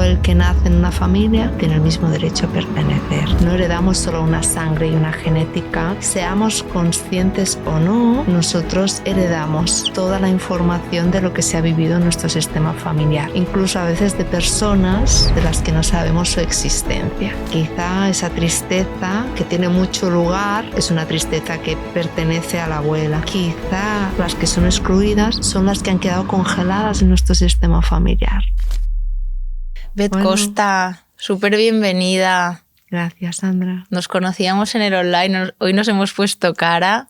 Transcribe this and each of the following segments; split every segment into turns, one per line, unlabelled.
el que nace en una familia tiene el mismo derecho a pertenecer. No heredamos solo una sangre y una genética. Seamos conscientes o no, nosotros heredamos toda la información de lo que se ha vivido en nuestro sistema familiar, incluso a veces de personas de las que no sabemos su existencia. Quizá esa tristeza que tiene mucho lugar es una tristeza que pertenece a la abuela. Quizá las que son excluidas son las que han quedado congeladas en nuestro sistema familiar.
Beth Costa, súper bienvenida.
Gracias, Sandra.
Nos conocíamos en el online, hoy nos hemos puesto cara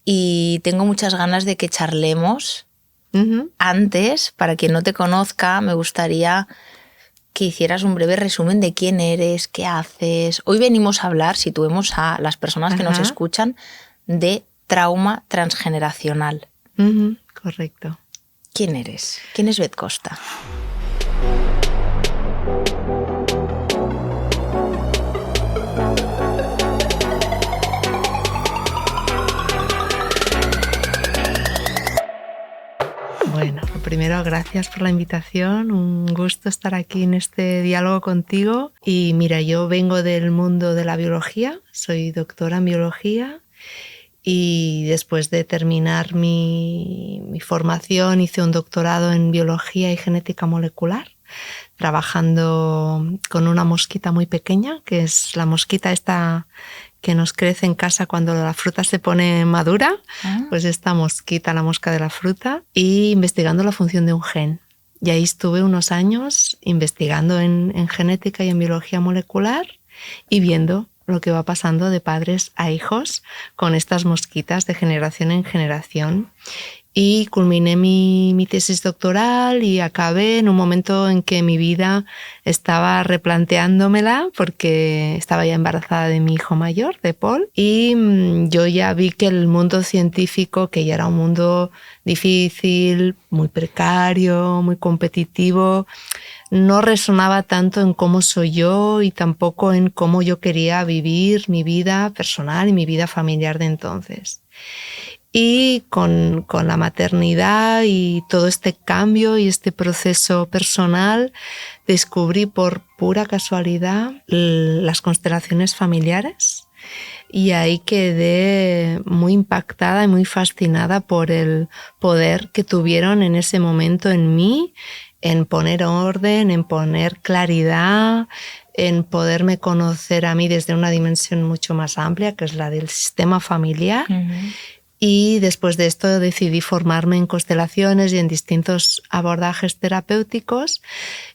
y tengo muchas ganas de que charlemos. Antes, para quien no te conozca, me gustaría que hicieras un breve resumen de quién eres, qué haces. Hoy venimos a hablar, situemos a las personas que nos escuchan, de trauma transgeneracional.
Correcto.
¿Quién eres? ¿Quién es Beth Costa?
Bueno, primero, gracias por la invitación. Un gusto estar aquí en este diálogo contigo. Y mira, yo vengo del mundo de la biología, soy doctora en biología y después de terminar mi formación hice un doctorado en biología y genética molecular, trabajando con una mosquita muy pequeña, que es la mosquita esta que nos crece en casa cuando la fruta se pone madura, pues esta mosquita, la mosca de la fruta, y investigando la función de un gen. Y ahí estuve unos años investigando en genética y en biología molecular y viendo lo que va pasando de padres a hijos con estas mosquitas de generación en generación. Y culminé mi tesis doctoral y acabé en un momento en que mi vida estaba replanteándomela porque estaba ya embarazada de mi hijo mayor, de Paul, y yo ya vi que el mundo científico, que ya era un mundo difícil, muy precario, muy competitivo, no resonaba tanto en cómo soy yo y tampoco en cómo yo quería vivir mi vida personal y mi vida familiar de entonces. Y con la maternidad y todo este cambio y este proceso personal, descubrí por pura casualidad las constelaciones familiares y ahí quedé muy impactada y muy fascinada por el poder que tuvieron en ese momento en mí, en poner orden, en poner claridad, en poderme conocer a mí desde una dimensión mucho más amplia, que es la del sistema familiar. Y después de esto decidí formarme en constelaciones y en distintos abordajes terapéuticos,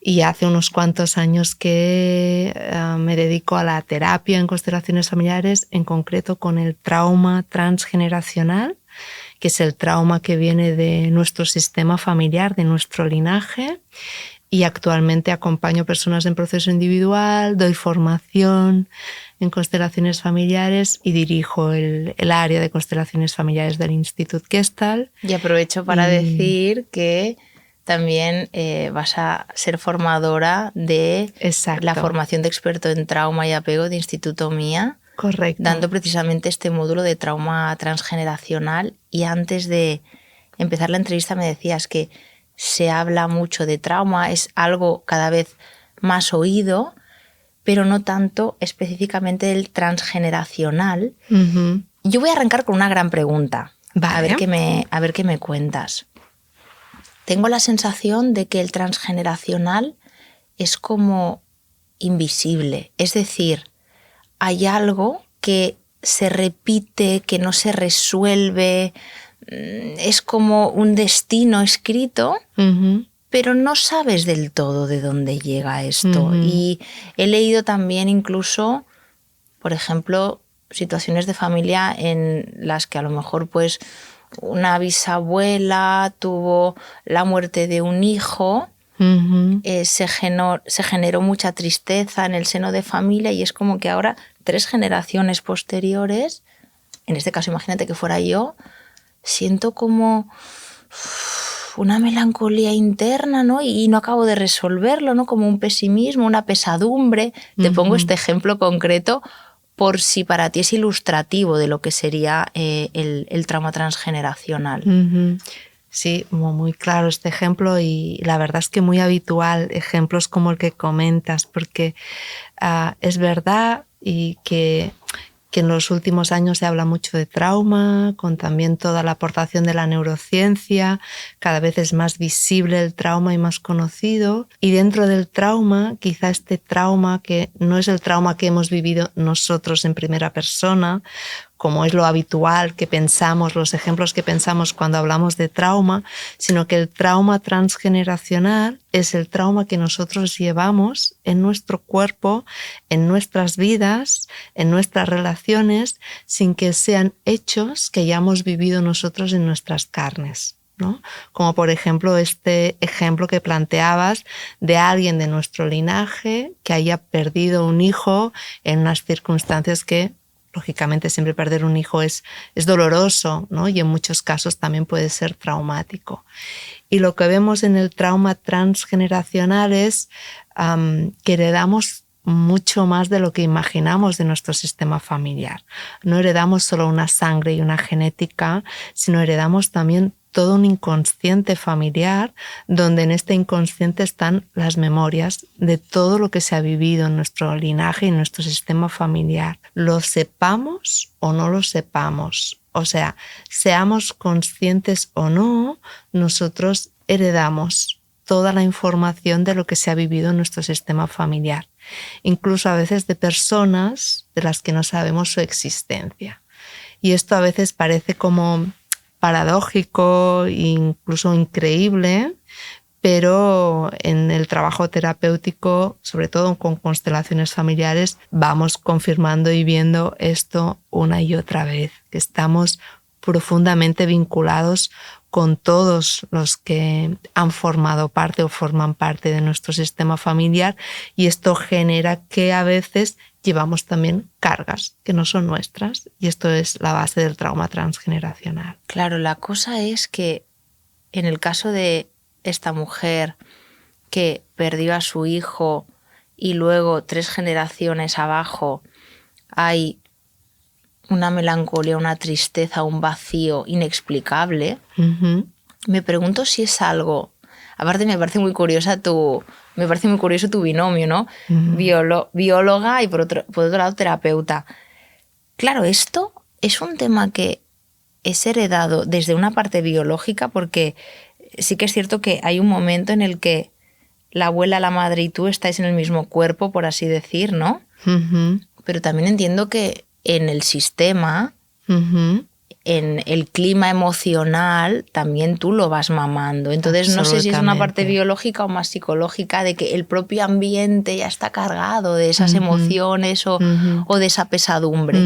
y hace unos cuantos años que me dedico a la terapia en constelaciones familiares, en concreto con el trauma transgeneracional, que es el trauma que viene de nuestro sistema familiar, de nuestro linaje. Y actualmente acompaño personas en proceso individual, doy formación en constelaciones familiares y dirijo el área de constelaciones familiares del Institut Gestalt.
Y aprovecho para decir que también vas a ser formadora de la formación de experto en trauma y apego de Instituto Mía.
Correcto.
Dando precisamente este módulo de trauma transgeneracional. Y antes de empezar la entrevista me decías que se habla mucho de trauma, es algo cada vez más oído, pero no tanto específicamente el transgeneracional. Yo voy a arrancar con una gran pregunta,
vale.
a ver qué me cuentas. Tengo la sensación de que el transgeneracional es como invisible, es decir, hay algo que se repite, que no se resuelve, es como un destino escrito, pero no sabes del todo de dónde llega esto. Y he leído también incluso, por ejemplo, situaciones de familia en las que a lo mejor pues una bisabuela tuvo la muerte de un hijo, se generó mucha tristeza en el seno de familia y es como que ahora 3 generaciones posteriores, en este caso imagínate que fuera yo, siento como una melancolía interna, ¿no? Y no acabo de resolverlo, ¿no? Como un pesimismo, una pesadumbre. Te pongo este ejemplo concreto por si para ti es ilustrativo de lo que sería el trauma transgeneracional.
Sí, muy claro este ejemplo y la verdad es que muy habitual, ejemplos como el que comentas, porque es verdad y que en los últimos años se habla mucho de trauma, con también toda la aportación de la neurociencia, cada vez es más visible el trauma y más conocido. Y dentro del trauma, quizá este trauma que no es el trauma que hemos vivido nosotros en primera persona, como es lo habitual que pensamos, los ejemplos que pensamos cuando hablamos de trauma, sino que el trauma transgeneracional es el trauma que nosotros llevamos en nuestro cuerpo, en nuestras vidas, en nuestras relaciones, sin que sean hechos que hayamos vivido nosotros en nuestras carnes, ¿no? Como por ejemplo este ejemplo que planteabas de alguien de nuestro linaje que haya perdido un hijo en unas circunstancias que lógicamente siempre perder un hijo es doloroso, ¿no? Y en muchos casos también puede ser traumático. Y lo que vemos en el trauma transgeneracional es que heredamos mucho más de lo que imaginamos de nuestro sistema familiar. No heredamos solo una sangre y una genética, sino heredamos también todo un inconsciente familiar, donde en este inconsciente están las memorias de todo lo que se ha vivido en nuestro linaje y en nuestro sistema familiar. Lo sepamos o no lo sepamos, o sea, seamos conscientes o no, nosotros heredamos toda la información de lo que se ha vivido en nuestro sistema familiar, incluso a veces de personas de las que no sabemos su existencia. Y esto a veces parece como paradójico, incluso increíble, pero en el trabajo terapéutico, sobre todo con constelaciones familiares, vamos confirmando y viendo esto una y otra vez, que estamos profundamente vinculados con todos los que han formado parte o forman parte de nuestro sistema familiar, y esto genera que a veces llevamos también cargas que no son nuestras, y esto es la base del trauma transgeneracional.
Claro, la cosa es que en el caso de esta mujer que perdió a su hijo y luego 3 generaciones abajo hay una melancolía, una tristeza, un vacío inexplicable, me pregunto si es algo... Aparte me parece muy curioso tu binomio, ¿no? Bióloga y por otro lado terapeuta. Claro, esto es un tema que es heredado desde una parte biológica, porque sí que es cierto que hay un momento en el que la abuela, la madre y tú estáis en el mismo cuerpo, por así decir, ¿no? Pero también entiendo que en el sistema, en el clima emocional, también tú lo vas mamando. Entonces no sé si es una parte biológica o más psicológica, de que el propio ambiente ya está cargado de esas emociones o de esa pesadumbre.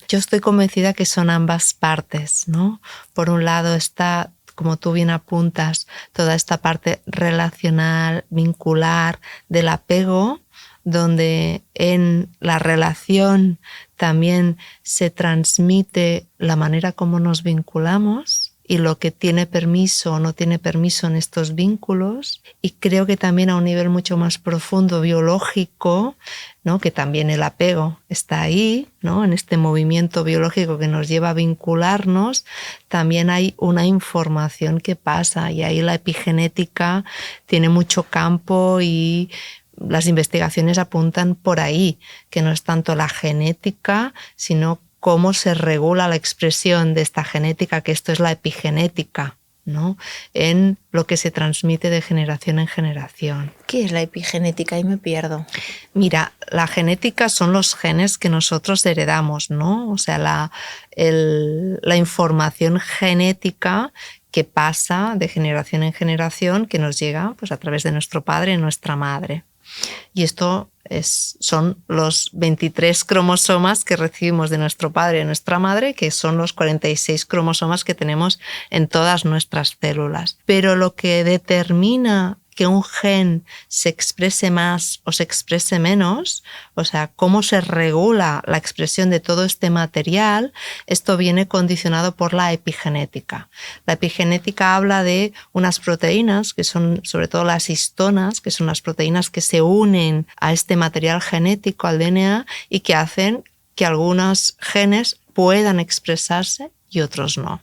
Yo estoy convencida que son ambas partes, ¿no? Por un lado está, como tú bien apuntas, toda esta parte relacional, vincular, del apego, donde en la relación también se transmite la manera como nos vinculamos y lo que tiene permiso o no tiene permiso en estos vínculos. Y creo que también a un nivel mucho más profundo, biológico, ¿no? Que también el apego está ahí, ¿no? En este movimiento biológico que nos lleva a vincularnos, también hay una información que pasa, y ahí la epigenética tiene mucho campo, y las investigaciones apuntan por ahí, que no es tanto la genética, sino cómo se regula la expresión de esta genética, que esto es la epigenética, ¿no? En lo que se transmite de generación en generación.
¿Qué es la epigenética? Ahí me pierdo.
Mira, la genética son los genes que nosotros heredamos, ¿no? O sea, la información genética que pasa de generación en generación, que nos llega pues a través de nuestro padre y nuestra madre. Y esto son los 23 cromosomas que recibimos de nuestro padre y de nuestra madre, que son los 46 cromosomas que tenemos en todas nuestras células. Pero lo que determina que un gen se exprese más o se exprese menos, o sea, cómo se regula la expresión de todo este material, esto viene condicionado por la epigenética. La epigenética habla de unas proteínas, que son sobre todo las histonas, que son las proteínas que se unen a este material genético, al DNA, y que hacen que algunos genes puedan expresarse y otros no.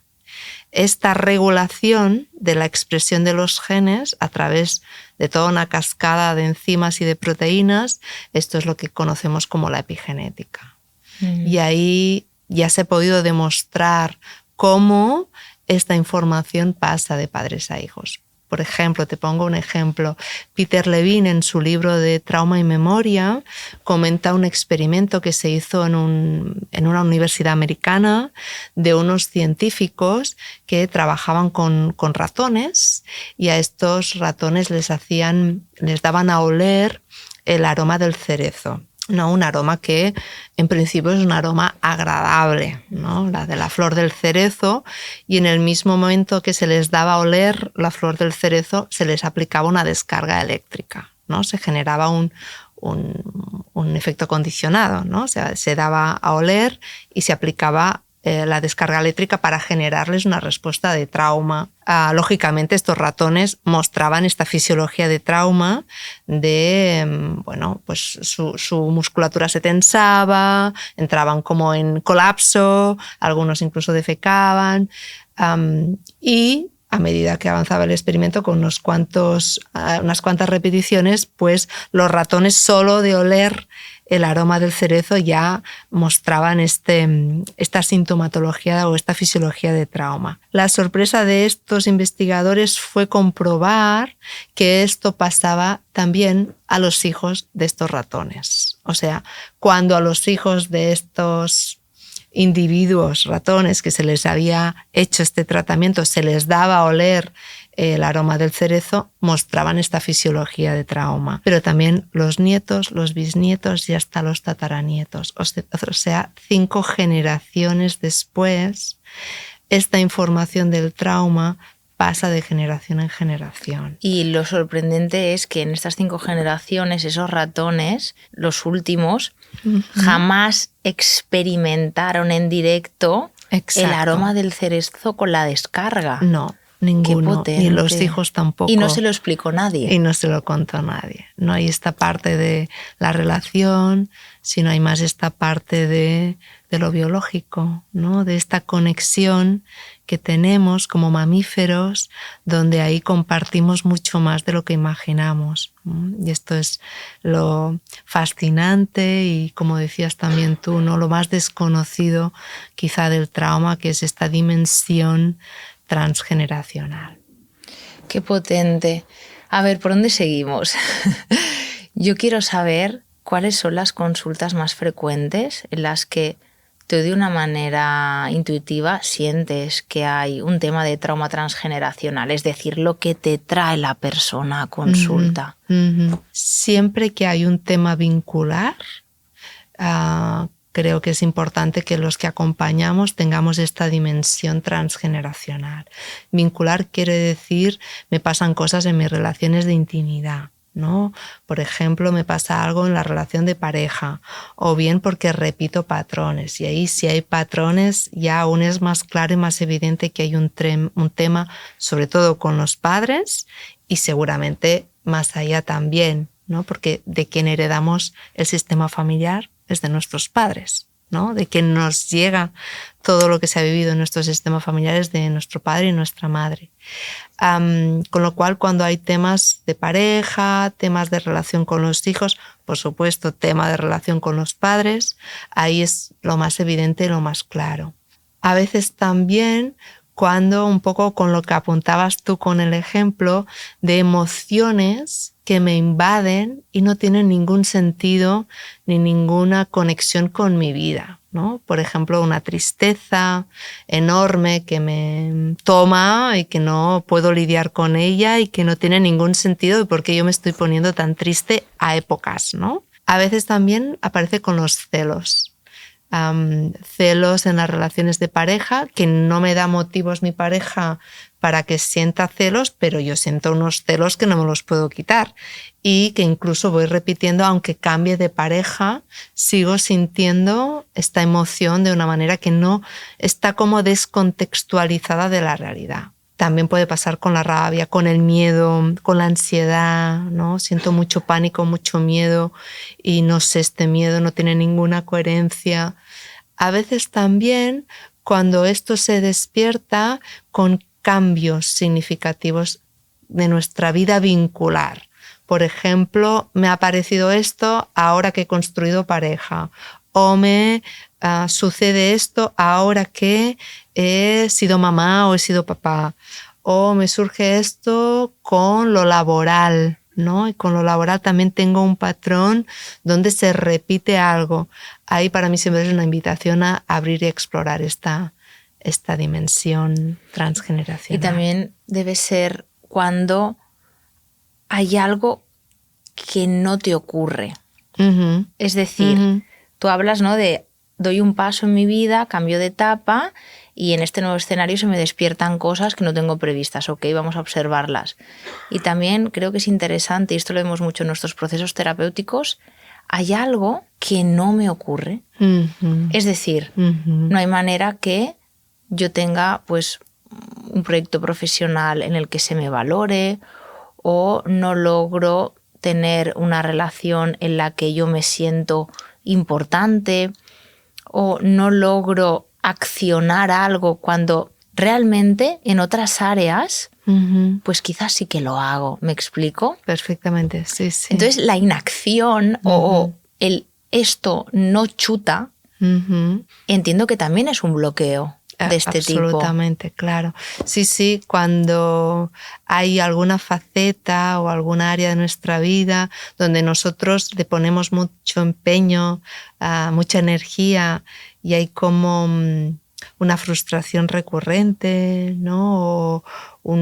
esta regulación de la expresión de los genes a través de toda una cascada de enzimas y de proteínas. Esto es lo que conocemos como la epigenética. Y ahí ya se ha podido demostrar cómo esta información pasa de padres a hijos. Por ejemplo, te pongo un ejemplo. Peter Levine, en su libro de Trauma y Memoria, comenta un experimento que se hizo en una universidad americana de unos científicos que trabajaban con ratones, y a estos ratones les daban a oler el aroma del cerezo. No, un aroma que en principio es un aroma agradable, ¿no? La de la flor del cerezo, y en el mismo momento que se les daba a oler la flor del cerezo se les aplicaba una descarga eléctrica, ¿no? Se generaba un efecto condicionado, ¿no? O sea, se daba a oler y se aplicaba la descarga eléctrica para generarles una respuesta de trauma. Lógicamente, estos ratones mostraban esta fisiología de trauma de, pues su musculatura se tensaba, entraban como en colapso, algunos incluso defecaban, y a medida que avanzaba el experimento, con unas cuantas repeticiones, pues los ratones, solo de oler el aroma del cerezo, ya mostraban esta sintomatología o esta fisiología de trauma. La sorpresa de estos investigadores fue comprobar que esto pasaba también a los hijos de estos ratones. O sea, cuando a los hijos de estos individuos ratones que se les había hecho este tratamiento se les daba a oler el aroma del cerezo, mostraban esta fisiología de trauma. Pero también los nietos, los bisnietos y hasta los tataranietos. O sea, 5 generaciones después, esta información del trauma pasa de generación en generación.
Y lo sorprendente es que en estas 5 generaciones, esos ratones, los últimos, jamás experimentaron en directo el aroma del cerezo con la descarga.
No. Ninguno, ni los hijos tampoco.
Y no se lo explicó nadie.
Y no se lo contó nadie. No hay esta parte de la relación, sino hay más esta parte de lo biológico, ¿no? De esta conexión que tenemos como mamíferos, donde ahí compartimos mucho más de lo que imaginamos. Y esto es lo fascinante y, como decías también tú, ¿no? Lo más desconocido quizá del trauma, que es esta dimensión transgeneracional.
Qué potente. A ver, ¿por dónde seguimos? Yo quiero saber cuáles son las consultas más frecuentes en las que tú, de una manera intuitiva, sientes que hay un tema de trauma transgeneracional, es decir, lo que te trae la persona a consulta.
Siempre que hay un tema vincular, creo que es importante que los que acompañamos tengamos esta dimensión transgeneracional. Vincular quiere decir, me pasan cosas en mis relaciones de intimidad, ¿no? Por ejemplo, me pasa algo en la relación de pareja, o bien porque repito patrones. Y ahí, si hay patrones, ya aún es más claro y más evidente que hay un tema, sobre todo con los padres, y seguramente más allá también, ¿no? Porque de quien heredamos el sistema familiar es de nuestros padres, ¿no? De que nos llega todo lo que se ha vivido en nuestro sistema familiar es de nuestro padre y nuestra madre. Con lo cual, cuando hay temas de pareja, temas de relación con los hijos, por supuesto, tema de relación con los padres, ahí es lo más evidente y lo más claro. A veces también, cuando un poco con lo que apuntabas tú con el ejemplo de emociones que me invaden y no tienen ningún sentido ni ninguna conexión con mi vida, ¿no? Por ejemplo, una tristeza enorme que me toma y que no puedo lidiar con ella y que no tiene ningún sentido de por qué yo me estoy poniendo tan triste a épocas, ¿no? A veces también aparece con los celos. Celos en las relaciones de pareja, que no me da motivos mi pareja para que sienta celos, pero yo siento unos celos que no me los puedo quitar y que incluso voy repitiendo, aunque cambie de pareja, sigo sintiendo esta emoción de una manera que no está como descontextualizada de la realidad. También puede pasar con la rabia, con el miedo, con la ansiedad, ¿no? Siento mucho pánico, mucho miedo y no sé, este miedo no tiene ninguna coherencia. A veces también cuando esto se despierta con cambios significativos de nuestra vida vincular. Por ejemplo, me ha parecido esto ahora que he construido pareja, o me sucede esto ahora que he sido mamá o he sido papá, o me surge esto con lo laboral, ¿no? Y con lo laboral también tengo un patrón donde se repite algo. Ahí para mí siempre es una invitación a abrir y explorar esta dimensión transgeneracional.
Y también debe ser cuando hay algo que no te ocurre.
Uh-huh.
Es decir,
uh-huh.
Tú hablas, ¿no?, de doy un paso en mi vida, cambio de etapa y en este nuevo escenario se me despiertan cosas que no tengo previstas. Ok, vamos a observarlas. Y también creo que es interesante, y esto lo vemos mucho en nuestros procesos terapéuticos, hay algo que no me ocurre.
Uh-huh.
Es decir, no hay manera que yo tenga pues un proyecto profesional en el que se me valore, o no logro tener una relación en la que yo me siento importante, o no logro accionar algo cuando realmente en otras áreas pues quizás sí que lo hago. ¿Me explico?
Perfectamente, sí, sí.
Entonces la inacción o el esto no chuta, entiendo que también es un bloqueo de este
Absolutamente,
tipo.
Claro. Sí, sí, cuando hay alguna faceta o alguna área de nuestra vida donde nosotros le ponemos mucho empeño, mucha energía, y hay como una frustración recurrente, ¿no? O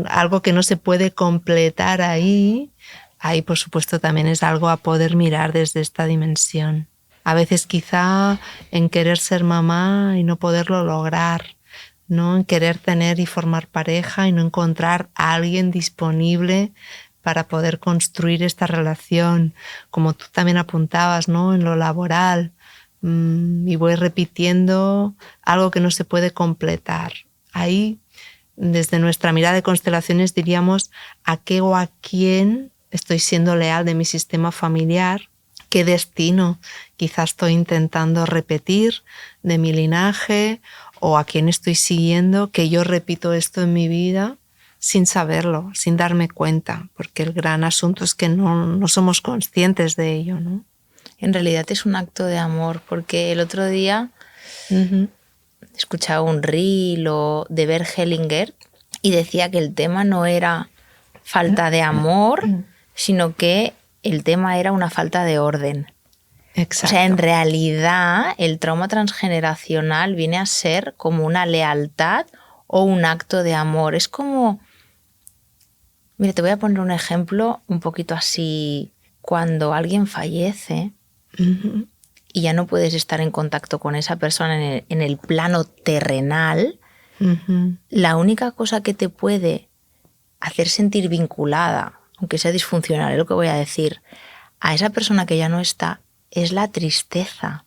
algo que no se puede completar ahí por supuesto también es algo a poder mirar desde esta dimensión. A veces quizá en querer ser mamá y no poderlo lograr, ¿no? En querer tener y formar pareja y no encontrar a alguien disponible para poder construir esta relación, como tú también apuntabas, ¿no? En lo laboral. Y voy repitiendo algo que no se puede completar. Ahí, desde nuestra mirada de constelaciones, diríamos a qué o a quién estoy siendo leal de mi sistema familiar, qué destino quizás estoy intentando repetir de mi linaje, o a quién estoy siguiendo que yo repito esto en mi vida sin saberlo, sin darme cuenta, porque el gran asunto es que no somos conscientes de ello, ¿no?
En realidad es un acto de amor, porque el otro día escuchaba un reel de Bert Hellinger y decía que el tema no era falta de amor, sino que el tema era una falta de orden.
Exacto.
O sea, en realidad el trauma transgeneracional viene a ser como una lealtad o un acto de amor. Es como... Mira, te voy a poner un ejemplo un poquito así. Cuando alguien fallece y ya no puedes estar en contacto con esa persona en el plano terrenal, la única cosa que te puede hacer sentir vinculada, aunque sea disfuncional, es lo que voy a decir, a esa persona que ya no está, es la tristeza.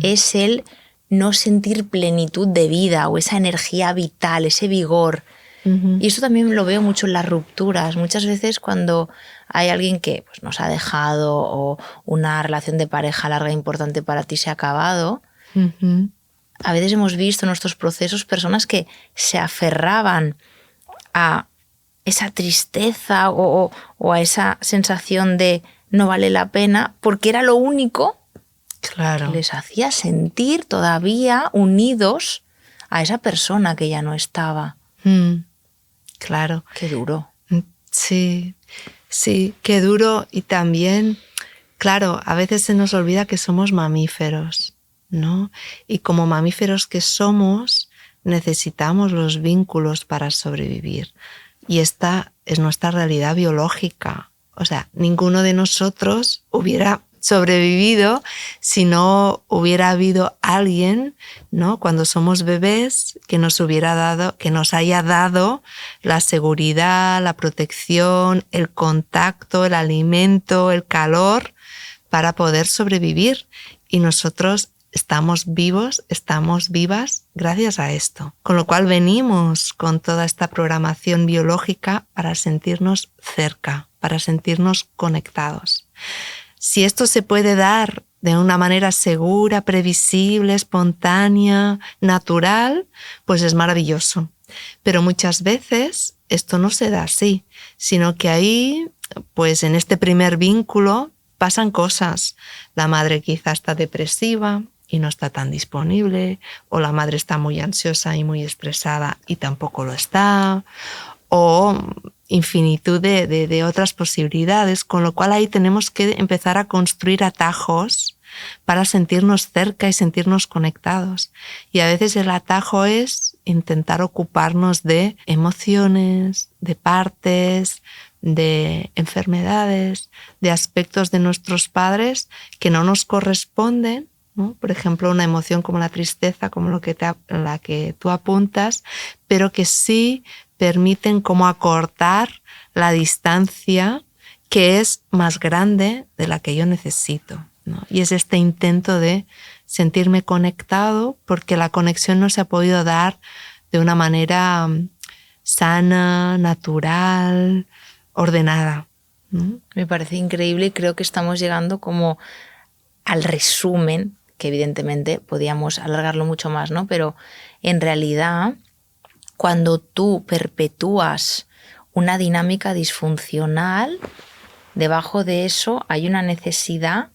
Es el no sentir plenitud de vida o esa energía vital, ese vigor. Y esto también lo veo mucho en las rupturas. Muchas veces cuando hay alguien que pues, nos ha dejado, o una relación de pareja larga e importante para ti se ha acabado, a veces hemos visto en nuestros procesos personas que se aferraban a esa tristeza o a esa sensación de no vale la pena, porque era lo único que les hacía sentir todavía unidos a esa persona que ya no estaba.
Claro.
Qué duro.
Sí, qué duro. Y también, claro, a veces se nos olvida que somos mamíferos, ¿no? Y como mamíferos que somos, necesitamos los vínculos para sobrevivir. Y esta es nuestra realidad biológica. O sea, ninguno de nosotros hubiera sobrevivido si no hubiera habido alguien, ¿no? Cuando somos bebés, que nos haya dado la seguridad, la protección, el contacto, el alimento, el calor para poder sobrevivir. Y nosotros estamos vivos, estamos vivas gracias a esto. Con lo cual venimos con toda esta programación biológica para sentirnos cerca, para sentirnos conectados. Si esto se puede dar de una manera segura, previsible, espontánea, natural, pues es maravilloso. Pero muchas veces esto no se da así, sino que ahí, pues en este primer vínculo pasan cosas. La madre quizá está depresiva y no está tan disponible, o la madre está muy ansiosa y muy estresada y tampoco lo está, o infinitud de otras posibilidades, con lo cual ahí tenemos que empezar a construir atajos para sentirnos cerca y sentirnos conectados. Y a veces el atajo es intentar ocuparnos de emociones, de partes, de enfermedades, de aspectos de nuestros padres que no nos corresponden, ¿no? Por ejemplo, una emoción como la tristeza, como la que tú apuntas, pero que sí permiten como acortar la distancia que es más grande de la que yo necesito, ¿no? Y es este intento de sentirme conectado, porque la conexión no se ha podido dar de una manera sana, natural, ordenada, ¿no?
Me parece increíble y creo que estamos llegando como al resumen, que evidentemente podíamos alargarlo mucho más, ¿no? Pero en realidad, cuando tú perpetúas una dinámica disfuncional, debajo de eso hay una necesidad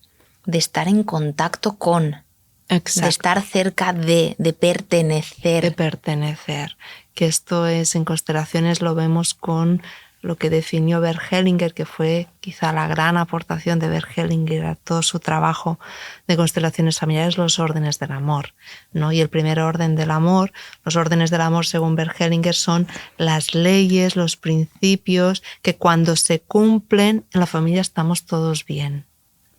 de estar en contacto con,
Exacto.
de estar cerca de pertenecer.
De pertenecer. Que esto es, en constelaciones lo vemos con lo que definió Bert Hellinger, que fue quizá la gran aportación de Bert Hellinger a todo su trabajo de constelaciones familiares, los órdenes del amor, ¿no? Y el primer orden del amor, los órdenes del amor según Bert Hellinger son las leyes, los principios que cuando se cumplen en la familia estamos todos bien,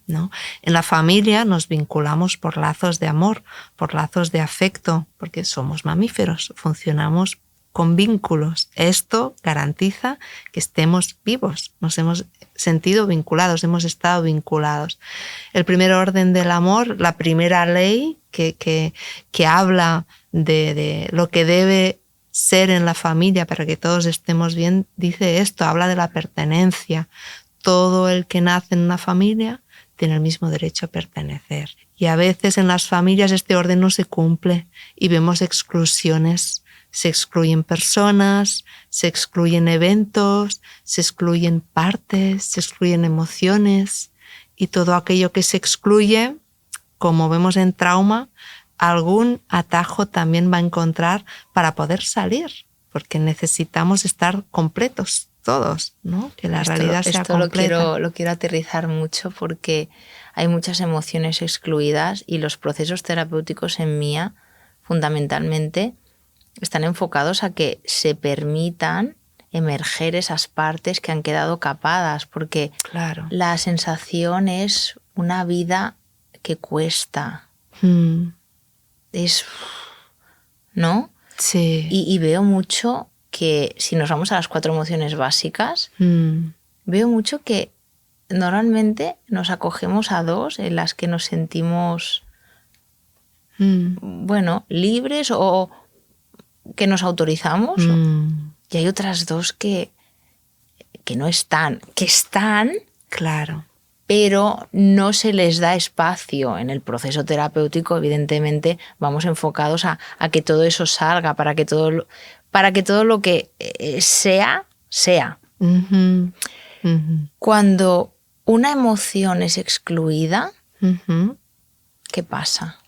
¿no? En la familia nos vinculamos por lazos de amor, por lazos de afecto, porque somos mamíferos, funcionamos con vínculos. Esto garantiza que estemos vivos, nos hemos sentido vinculados, hemos estado vinculados. El primer orden del amor, la primera ley que habla de lo que debe ser en la familia para que todos estemos bien, dice esto, habla de la pertenencia. Todo el que nace en una familia tiene el mismo derecho a pertenecer. Y a veces en las familias este orden no se cumple y vemos exclusiones. Se excluyen personas, se excluyen eventos, se excluyen partes, se excluyen emociones, y todo aquello que se excluye, como vemos en trauma, algún atajo también va a encontrar para poder salir, porque necesitamos estar completos todos, ¿no? Que la realidad sea completa.
Lo quiero aterrizar mucho, porque hay muchas emociones excluidas y los procesos terapéuticos en Mía, fundamentalmente, están enfocados a que se permitan emerger esas partes que han quedado capadas, porque
claro,
la sensación es una vida que cuesta. Es, ¿no?
Sí.
Y veo mucho que, si nos vamos a las 4 emociones básicas, veo mucho que normalmente nos acogemos a 2 en las que nos sentimos, bueno, libres o que nos autorizamos, y hay otras 2 que no están, que están,
claro,
pero no se les da espacio. En el proceso terapéutico, evidentemente, vamos enfocados a que todo eso salga, para que todo lo que sea. Cuando una emoción es excluida, ¿qué pasa?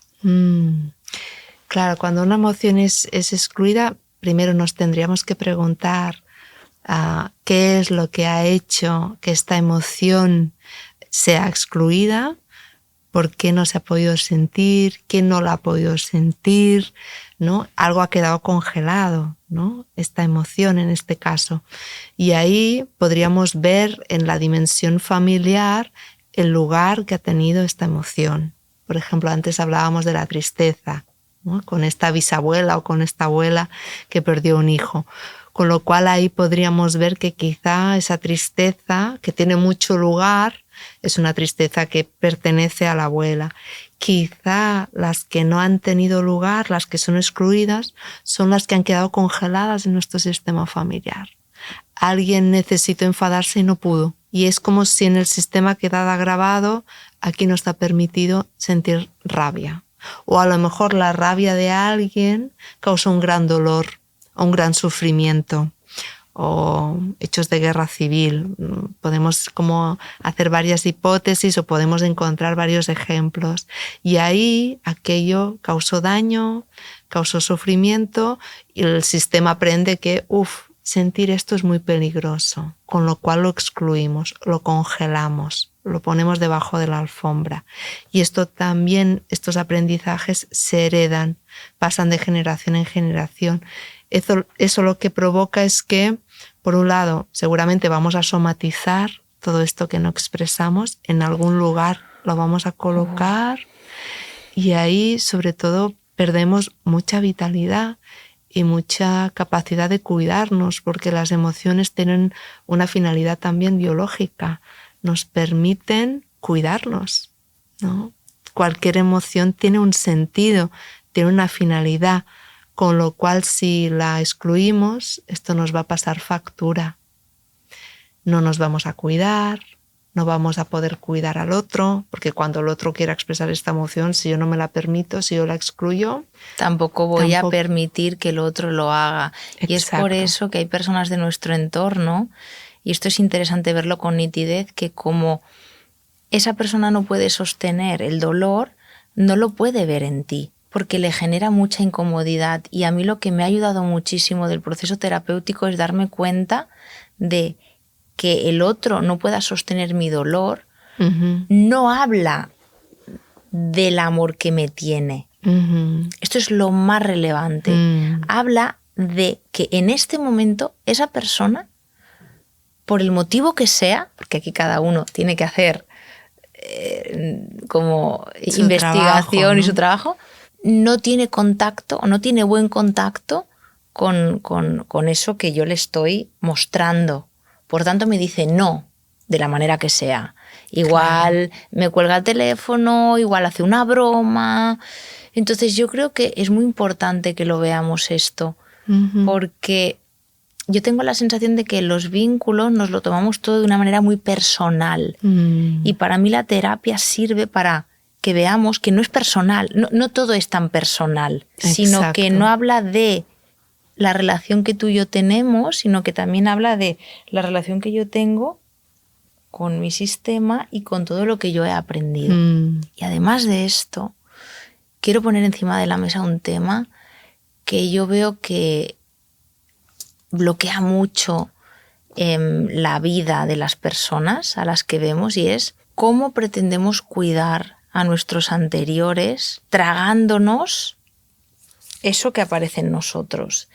Claro, cuando una emoción es excluida, primero nos tendríamos que preguntar qué es lo que ha hecho que esta emoción sea excluida, por qué no se ha podido sentir, quién no la ha podido sentir, ¿no? Algo ha quedado congelado, ¿no? Esta emoción en este caso. Y ahí podríamos ver en la dimensión familiar el lugar que ha tenido esta emoción. Por ejemplo, antes hablábamos de la tristeza, ¿no? Con esta bisabuela o con esta abuela que perdió un hijo. Con lo cual ahí podríamos ver que quizá esa tristeza, que tiene mucho lugar, es una tristeza que pertenece a la abuela. Quizá las que no han tenido lugar, las que son excluidas, son las que han quedado congeladas en nuestro sistema familiar. Alguien necesitó enfadarse y no pudo, y es como si en el sistema quedara grabado, aquí no está permitido sentir rabia. O a lo mejor la rabia de alguien causa un gran dolor o un gran sufrimiento, o hechos de guerra civil. Podemos como hacer varias hipótesis o podemos encontrar varios ejemplos. Y ahí aquello causó daño, causó sufrimiento y el sistema aprende que sentir esto es muy peligroso, con lo cual lo excluimos, lo congelamos, lo ponemos debajo de la alfombra. Y esto también, estos aprendizajes se heredan, pasan de generación en generación. Eso lo que provoca es que, por un lado, seguramente vamos a somatizar todo esto que no expresamos, en algún lugar lo vamos a colocar y ahí, sobre todo, perdemos mucha vitalidad y mucha capacidad de cuidarnos, porque las emociones tienen una finalidad también biológica, nos permiten cuidarnos, ¿no? Cualquier emoción tiene un sentido, tiene una finalidad, con lo cual si la excluimos, esto nos va a pasar factura. No nos vamos a cuidar, no vamos a poder cuidar al otro, porque cuando el otro quiera expresar esta emoción, si yo no me la permito, si yo la excluyo,
tampoco voy a permitir que el otro lo haga.
Exacto.
Y es por eso que hay personas de nuestro entorno, y esto es interesante verlo con nitidez, que como esa persona no puede sostener el dolor, no lo puede ver en ti, porque le genera mucha incomodidad. Y a mí lo que me ha ayudado muchísimo del proceso terapéutico es darme cuenta de que el otro no pueda sostener mi dolor, no habla del amor que me tiene. Esto es lo más relevante. Habla de que en este momento esa persona, por el motivo que sea, porque aquí cada uno tiene que hacer como su investigación trabajo, ¿no? Y su trabajo, no tiene contacto o no tiene buen contacto con eso que yo le estoy mostrando. Por tanto, me dice no, de la manera que sea. Igual claro, me cuelga el teléfono, igual hace una broma. Entonces yo creo que es muy importante que lo veamos esto, porque yo tengo la sensación de que los vínculos nos lo tomamos todo de una manera muy personal. Y para mí la terapia sirve para que veamos que no es personal, no todo es tan personal, sino que no habla de la relación que tú y yo tenemos, sino que también habla de la relación que yo tengo con mi sistema y con todo lo que yo he aprendido. Y además de esto, quiero poner encima de la mesa un tema que yo veo que bloquea mucho la vida de las personas a las que vemos, y es cómo pretendemos cuidar a nuestros anteriores tragándonos eso que aparece en nosotros.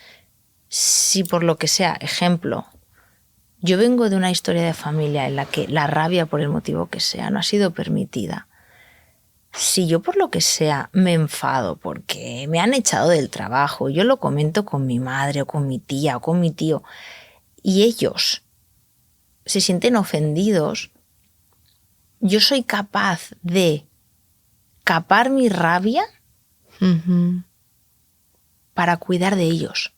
Si por lo que sea, ejemplo, yo vengo de una historia de familia en la que la rabia, por el motivo que sea, no ha sido permitida. Si yo por lo que sea me enfado porque me han echado del trabajo, yo lo comento con mi madre o con mi tía o con mi tío, y ellos se sienten ofendidos, yo soy capaz de capar mi rabia para cuidar de ellos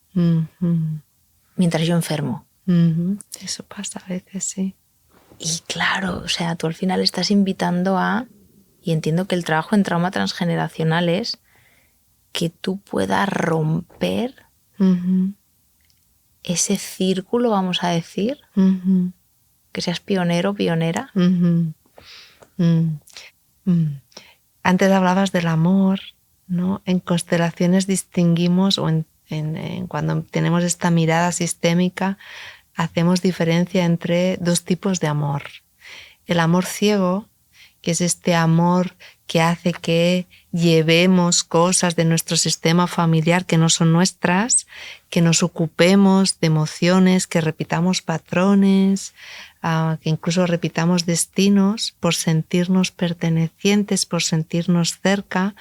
mientras yo enfermo.
Eso pasa a veces, sí.
Y claro, o sea, tú al final estás invitando a, y entiendo que el trabajo en trauma transgeneracional es que tú puedas romper ese círculo, vamos a decir, que seas pionero, pionera.
Antes hablabas del amor, ¿no? En constelaciones distinguimos, o cuando tenemos esta mirada sistémica, hacemos diferencia entre dos tipos de amor. El amor ciego, que es este amor que hace que llevemos cosas de nuestro sistema familiar que no son nuestras, que nos ocupemos de emociones, que repitamos patrones, que incluso repitamos destinos por sentirnos pertenecientes, por sentirnos cerca,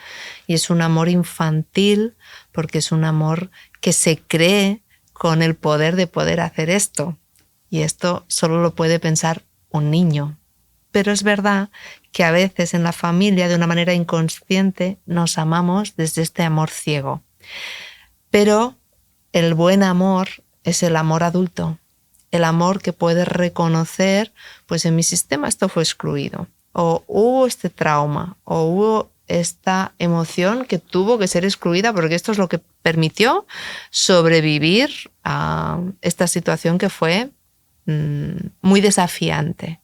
y es un amor infantil porque es un amor que se cree con el poder de poder hacer esto, y esto solo lo puede pensar un niño. Pero es verdad que a veces en la familia, de una manera inconsciente, nos amamos desde este amor ciego. Pero el buen amor es el amor adulto, el amor que puede reconocer, pues en mi sistema esto fue excluido, o hubo este trauma, o hubo esta emoción que tuvo que ser excluida porque esto es lo que permitió sobrevivir a esta situación que fue muy desafiante.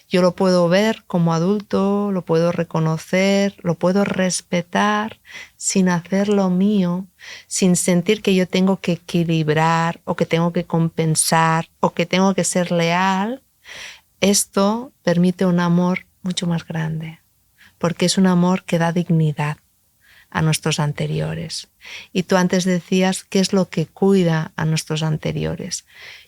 Yo lo puedo ver como adulto, lo puedo reconocer, lo puedo respetar sin hacerlo mío, sin sentir que yo tengo que equilibrar o que tengo que compensar o que tengo que ser leal. Esto permite un amor mucho más grande, porque es un amor que da dignidad a nuestros anteriores. Y tú antes decías qué es lo que cuida a nuestros anteriores.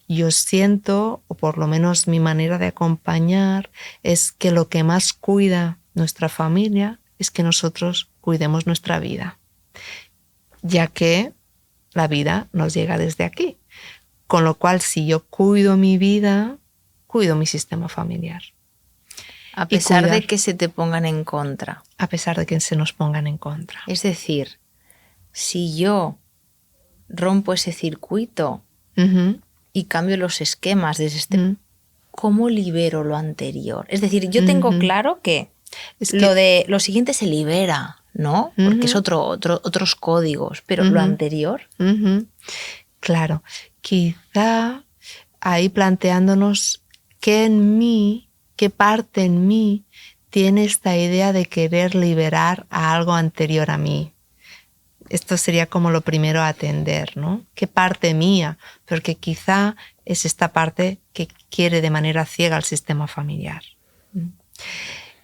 Yo siento, o por lo menos mi manera de acompañar, es que lo que más cuida nuestra familia es que nosotros cuidemos nuestra vida, ya que la vida nos llega desde aquí. Con lo cual, si yo cuido mi vida, cuido mi sistema familiar.
A pesar de que se te pongan en contra.
A pesar de que se nos pongan en contra.
Es decir, si yo rompo ese circuito y cambio los esquemas desde este, ¿cómo libero lo anterior? Es decir, yo tengo claro que lo siguiente se libera, ¿no? Porque es otros códigos, pero lo anterior.
Claro, quizá ahí planteándonos qué parte en mí tiene esta idea de querer liberar a algo anterior a mí. Esto sería como lo primero a atender, ¿no? ¿Qué parte mía? Porque quizá es esta parte que quiere de manera ciega el sistema familiar.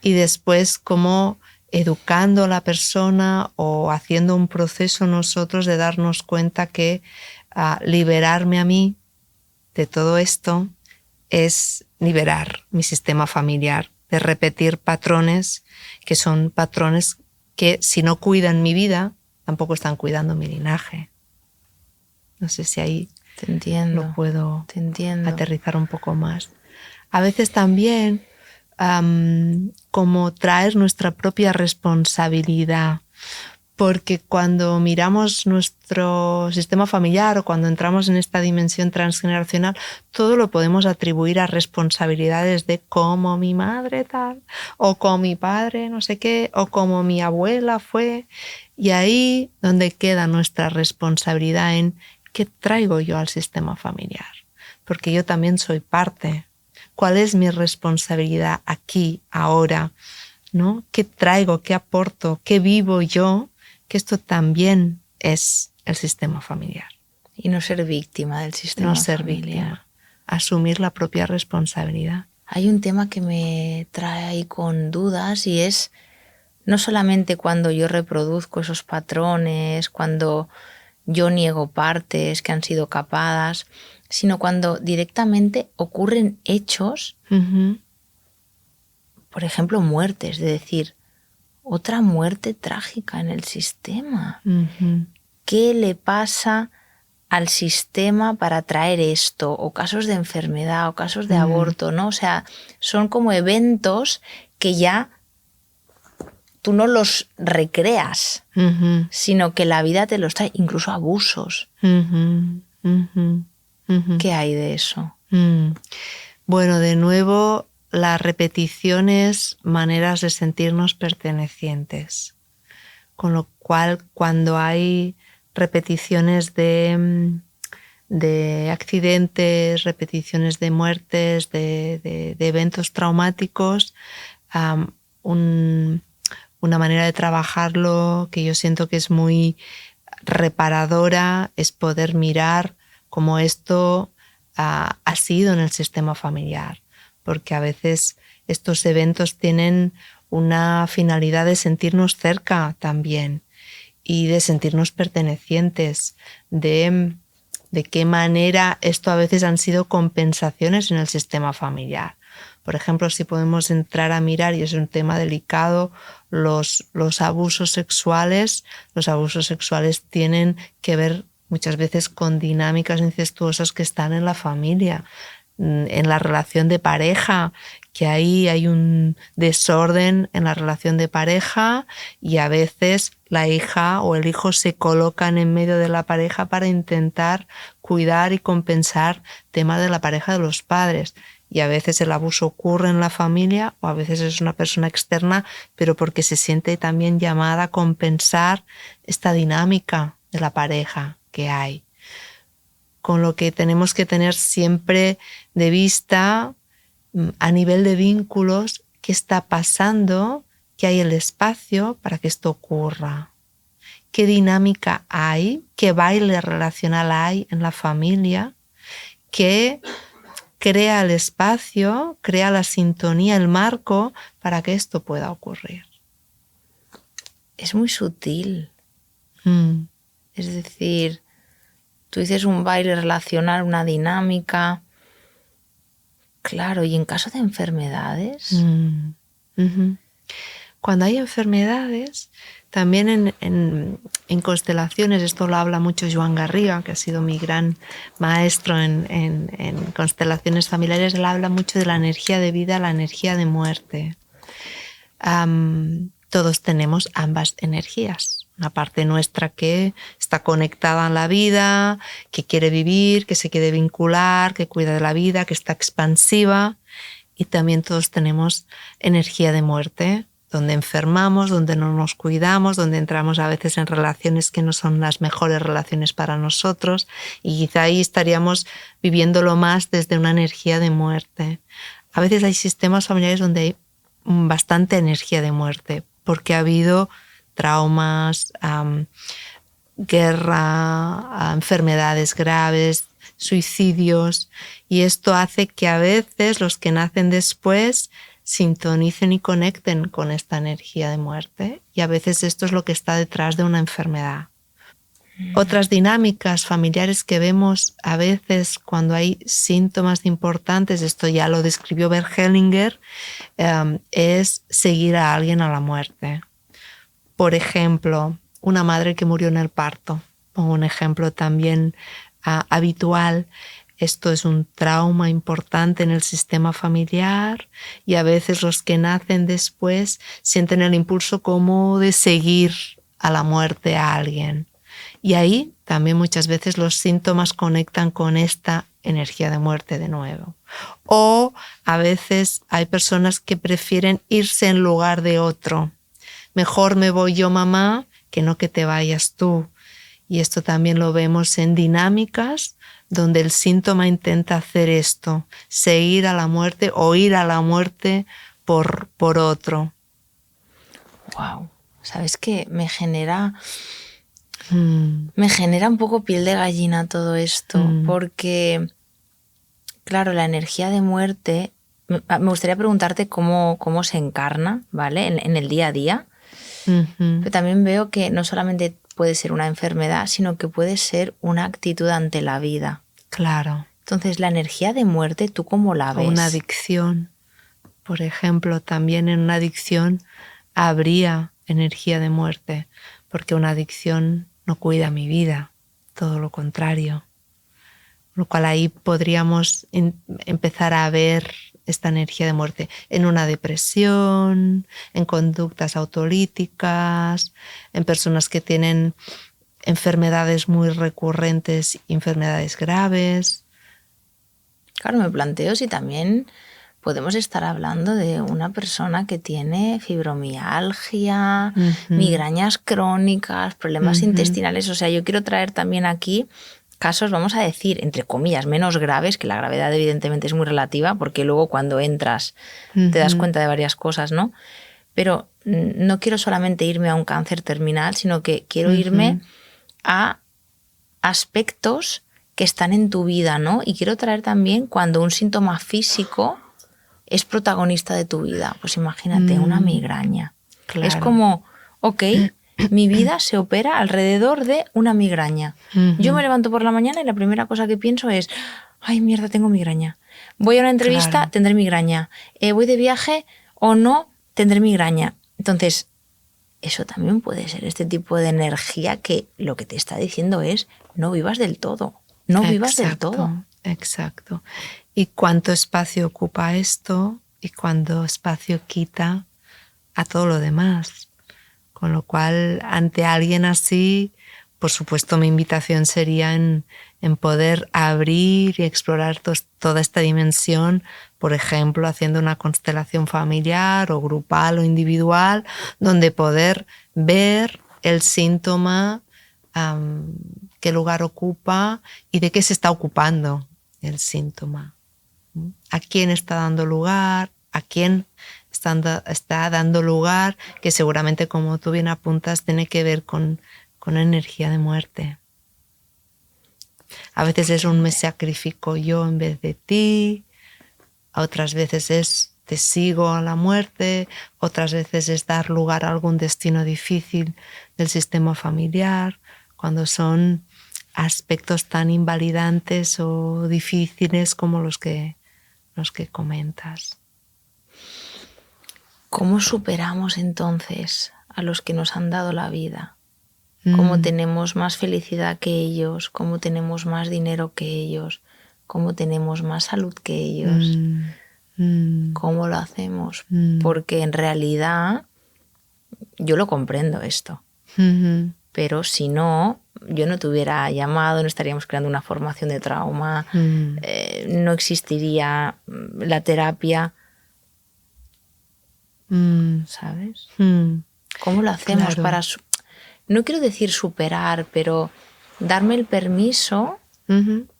Y después, como educando a la persona o haciendo un proceso nosotros de darnos cuenta que liberarme a mí de todo esto es liberar mi sistema familiar, de repetir patrones que son patrones que si no cuidan mi vida, tampoco están cuidando mi linaje. No sé si ahí
te entiendo,
lo puedo
te entiendo.
Aterrizar un poco más. A veces también como traer nuestra propia responsabilidad, porque cuando miramos nuestro sistema familiar o cuando entramos en esta dimensión transgeneracional, todo lo podemos atribuir a responsabilidades de como mi madre tal, o como mi padre no sé qué, o como mi abuela fue. Y ahí donde queda nuestra responsabilidad en qué traigo yo al sistema familiar, porque yo también soy parte. ¿Cuál es mi responsabilidad aquí, ahora? ¿No? ¿Qué traigo, qué aporto, qué vivo yo? Que esto también es el sistema familiar.
Y no ser víctima del sistema familiar. No ser víctima.
Asumir la propia responsabilidad.
Hay un tema que me trae ahí con dudas y es no solamente cuando yo reproduzco esos patrones, cuando yo niego partes que han sido capadas, sino cuando directamente ocurren hechos, por ejemplo, muertes, de decir, otra muerte trágica en el sistema. ¿Qué le pasa al sistema para traer esto? O casos de enfermedad, o casos de aborto, ¿no? O sea, son como eventos que ya tú no los recreas, sino que la vida te los trae, incluso abusos. ¿Qué hay de eso?
Bueno, de nuevo, la repetición es maneras de sentirnos pertenecientes. Con lo cual, cuando hay repeticiones de accidentes, repeticiones de muertes, de eventos traumáticos, una manera de trabajarlo que yo siento que es muy reparadora es poder mirar cómo esto ha sido en el sistema familiar, porque a veces estos eventos tienen una finalidad de sentirnos cerca también y de sentirnos pertenecientes, de qué manera esto a veces han sido compensaciones en el sistema familiar. Por ejemplo, si podemos entrar a mirar, y es un tema delicado, los abusos sexuales. Los abusos sexuales tienen que ver muchas veces con dinámicas incestuosas que están en la familia, en la relación de pareja, que ahí hay un desorden en la relación de pareja y a veces la hija o el hijo se colocan en medio de la pareja para intentar cuidar y compensar temas de la pareja de los padres. Y a veces el abuso ocurre en la familia o a veces es una persona externa, pero porque se siente también llamada a compensar esta dinámica de la pareja que hay. Con lo que tenemos que tener siempre de vista a nivel de vínculos qué está pasando, qué hay el espacio para que esto ocurra, qué dinámica hay, qué baile relacional hay en la familia, qué crea el espacio, crea la sintonía, el marco para que esto pueda ocurrir.
Es muy sutil. Es decir, tú dices un baile relacional, una dinámica. Claro, y en caso de enfermedades.
Cuando hay enfermedades, también en constelaciones, esto lo habla mucho Joan Garriga, que ha sido mi gran maestro en constelaciones familiares, él habla mucho de la energía de vida, la energía de muerte. Todos tenemos ambas energías. Una parte nuestra que está conectada a la vida, que quiere vivir, que se quiere vincular, que cuida de la vida, que está expansiva. Y también todos tenemos energía de muerte, donde enfermamos, donde no nos cuidamos, donde entramos a veces en relaciones que no son las mejores relaciones para nosotros y quizá ahí estaríamos viviéndolo más desde una energía de muerte. A veces hay sistemas familiares donde hay bastante energía de muerte porque ha habido traumas, guerra, enfermedades graves, suicidios, y esto hace que a veces los que nacen después sintonicen y conecten con esta energía de muerte, y a veces esto es lo que está detrás de una enfermedad. Otras dinámicas familiares que vemos a veces cuando hay síntomas importantes, esto ya lo describió Bert Hellinger, es seguir a alguien a la muerte. Por ejemplo, una madre que murió en el parto, un ejemplo también habitual. Esto es un trauma importante en el sistema familiar y a veces los que nacen después sienten el impulso como de seguir a la muerte a alguien. Y ahí también muchas veces los síntomas conectan con esta energía de muerte de nuevo. O a veces hay personas que prefieren irse en lugar de otro. Mejor me voy yo, mamá, que no que te vayas tú. Y esto también lo vemos en dinámicas donde el síntoma intenta hacer esto, seguir a la muerte o ir a la muerte por otro.
Wow, ¿sabes qué? Me genera un poco piel de gallina todo esto, porque, claro, la energía de muerte, me gustaría preguntarte cómo se encarna, ¿vale? En el día a día. Pero también veo que no solamente puede ser una enfermedad, sino que puede ser una actitud ante la vida.
Claro.
Entonces, la energía de muerte, ¿tú cómo la ves?
O una adicción. Por ejemplo, también en una adicción habría energía de muerte, porque una adicción no cuida mi vida, todo lo contrario. Lo cual ahí podríamos empezar a ver esta energía de muerte en una depresión, en conductas autolíticas, en personas que tienen enfermedades muy recurrentes, enfermedades graves.
Claro, me planteo si también podemos estar hablando de una persona que tiene fibromialgia, migrañas crónicas, problemas intestinales. O sea, yo quiero traer también aquí casos, vamos a decir, entre comillas, menos graves, que la gravedad evidentemente es muy relativa, porque luego cuando entras te das cuenta de varias cosas, ¿no? Pero no quiero solamente irme a un cáncer terminal, sino que quiero irme a aspectos que están en tu vida, ¿no? Y quiero traer también cuando un síntoma físico es protagonista de tu vida. Pues imagínate, una migraña. Claro. Es como, ok, mi vida se opera alrededor de una migraña. Yo me levanto por la mañana y la primera cosa que pienso es, ay, mierda, tengo migraña. Voy a una entrevista, tendré migraña. Voy de viaje o no, tendré migraña. Entonces, eso también puede ser este tipo de energía que lo que te está diciendo es, no vivas del todo. No vivas del todo.
Exacto. ¿Y cuánto espacio ocupa esto? y cuando espacio quita a todo lo demás. Con lo cual, ante alguien así, por supuesto, mi invitación sería en poder abrir y explorar toda esta dimensión, por ejemplo, haciendo una constelación familiar o grupal o individual, donde poder ver el síntoma, qué lugar ocupa y de qué se está ocupando el síntoma. ¿A quién está dando lugar? ¿A quién está dando lugar? Que seguramente, como tú bien apuntas, tiene que ver con energía de muerte. A veces es un me sacrifico yo en vez de ti, otras veces es te sigo a la muerte, otras veces es dar lugar a algún destino difícil del sistema familiar, cuando son aspectos tan invalidantes o difíciles como los que comentas.
¿Cómo superamos entonces a los que nos han dado la vida? ¿Cómo tenemos más felicidad que ellos? ¿Cómo tenemos más dinero que ellos? ¿Cómo tenemos más salud que ellos? ¿Cómo lo hacemos? Porque en realidad yo lo comprendo esto. Pero si no, yo no te hubiera llamado, no estaríamos creando una formación de trauma, no existiría la terapia. ¿Sabes? ¿Cómo lo hacemos para... No quiero decir superar, pero darme el permiso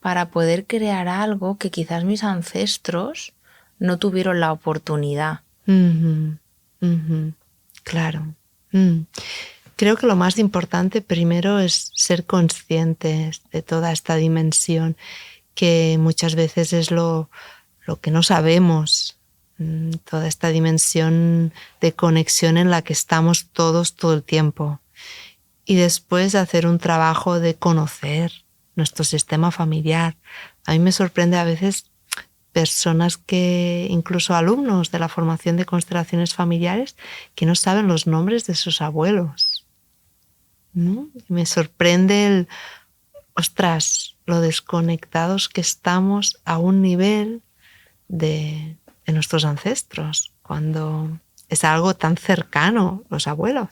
para poder crear algo que quizás mis ancestros no tuvieron la oportunidad.
Claro. Creo que lo más importante primero es ser conscientes de toda esta dimensión, que muchas veces es lo que no sabemos, toda esta dimensión de conexión en la que estamos todos todo el tiempo. Y después hacer un trabajo de conocer nuestro sistema familiar. A mí me sorprende a veces personas que, incluso alumnos de la formación de constelaciones familiares, que no saben los nombres de sus abuelos, ¿no? Me sorprende lo desconectados que estamos a un nivel de nuestros ancestros, cuando es algo tan cercano, los abuelos.